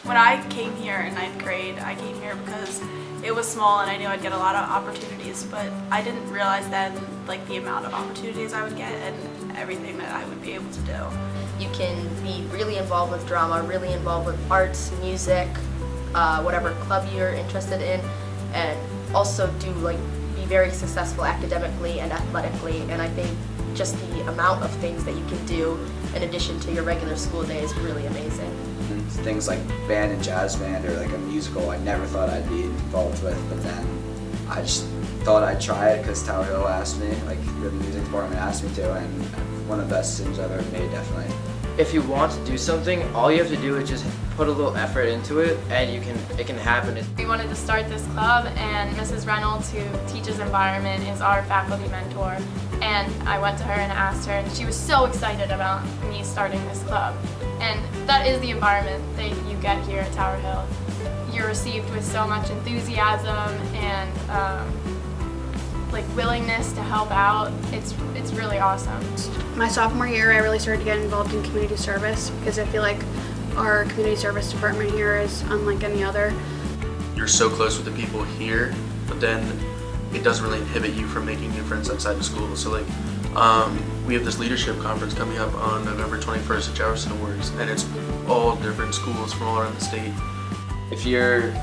When I came here in 9th grade, I came here because it was small and I knew I'd get a lot of opportunities, but I didn't realize then like the amount of opportunities I would get and everything that I would be able to do. You can be really involved with drama, really involved with arts, music, whatever club you're interested in, and also be very successful academically and athletically. And I think just the amount of things that you can do in addition to your regular school day is really amazing. And things like band and jazz band or like a musical I never thought I'd be involved with, but then I just thought I'd try it because Tower Hill asked me, like the music department asked me to, and one of the best decisions I've ever made, definitely. If you want to do something, all you have to do is just put a little effort into it, and it can happen. We wanted to start this club, and Mrs. Reynolds, who teaches environment, is our faculty mentor. And I went to her and asked her, and she was so excited about me starting this club. And that is the environment that you get here at Tower Hill. You're received with so much enthusiasm and willingness to help out. It's really awesome. My sophomore year, I really started to get involved in community service because I feel like our community service department here is unlike any other. You're so close with the people here, but then it doesn't really inhibit you from making new friends outside the school. So we have this leadership conference coming up on November 21st at Jefferson Works, and it's all different schools from all around the state. If you're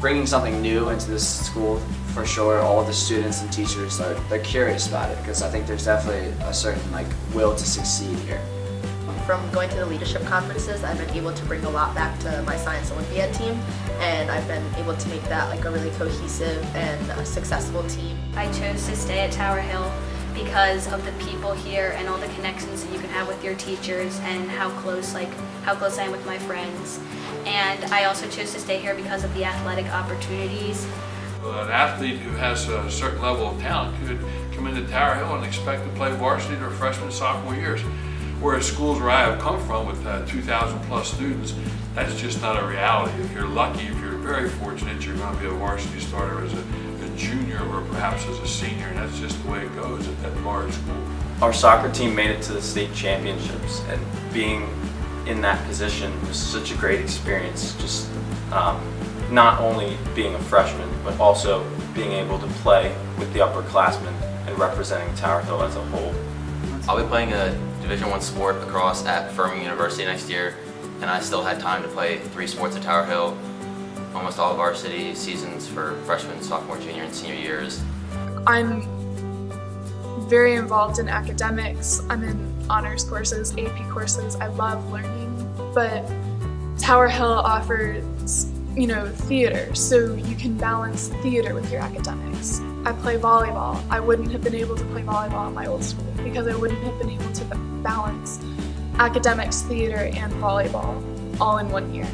bringing something new into this school, for sure, all of the students and teachers they're curious about it because I think there's definitely a certain will to succeed here. From going to the leadership conferences, I've been able to bring a lot back to my Science Olympiad team, and I've been able to make that a really cohesive and successful team. I chose to stay at Tower Hill because of the people here and all the connections that you can have with your teachers and how close I am with my friends. And I also chose to stay here because of the athletic opportunities. An athlete who has a certain level of talent could come into Tower Hill and expect to play varsity their freshman and sophomore years. Whereas schools where I have come from with 2,000 plus students, that's just not a reality. If you're lucky, if you're very fortunate, you're going to be a varsity starter as a junior or perhaps as a senior, and that's just the way it goes at that large school. Our soccer team made it to the state championships, and being in that position was such a great experience. Just not only being a freshman, but also being able to play with the upperclassmen and representing Tower Hill as a whole. I'll be playing a Division I sport lacrosse at Furman University next year, and I still had time to play 3 sports at Tower Hill, almost all varsity seasons for freshman, sophomore, junior, and senior years. I'm very involved in academics. I'm in honors courses, AP courses. I love learning, but Tower Hill offers theater, so you can balance theater with your academics. I play volleyball. I wouldn't have been able to play volleyball at my old school because I wouldn't have been able to balance academics, theater, and volleyball all in one year.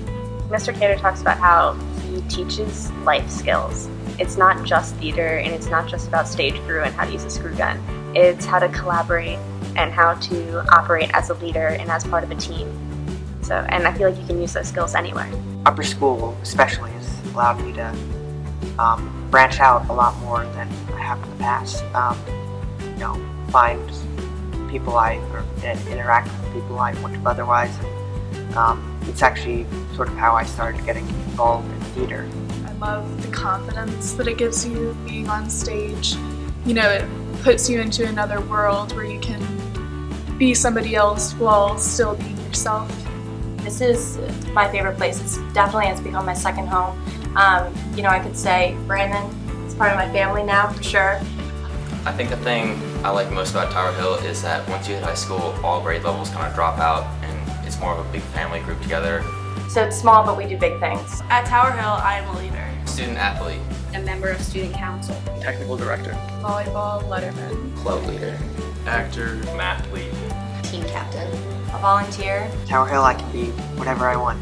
Mr. Cater talks about how he teaches life skills. It's not just theater, and it's not just about stage crew and how to use a screw gun. It's how to collaborate and how to operate as a leader and as part of a team. And I feel like you can use those skills anywhere. Upper school especially has allowed me to branch out a lot more than I have in the past. Find people and interact with people I wouldn't have otherwise. And it's actually sort of how I started getting involved in theater. I love the confidence that it gives you being on stage. It puts you into another world where you can be somebody else while still being yourself. This is my favorite place. It's become my second home. I could say Brandon is part of my family now for sure. I think the thing I like most about Tower Hill is that once you hit high school, all grade levels kind of drop out and it's more of a big family group together. So it's small, but we do big things. At Tower Hill, I am a leader. Student athlete. A member of student council. Technical director. Volleyball letterman. Club leader. Actor. Math lead. Team captain. A volunteer. Tower Hill, I can be whatever I want.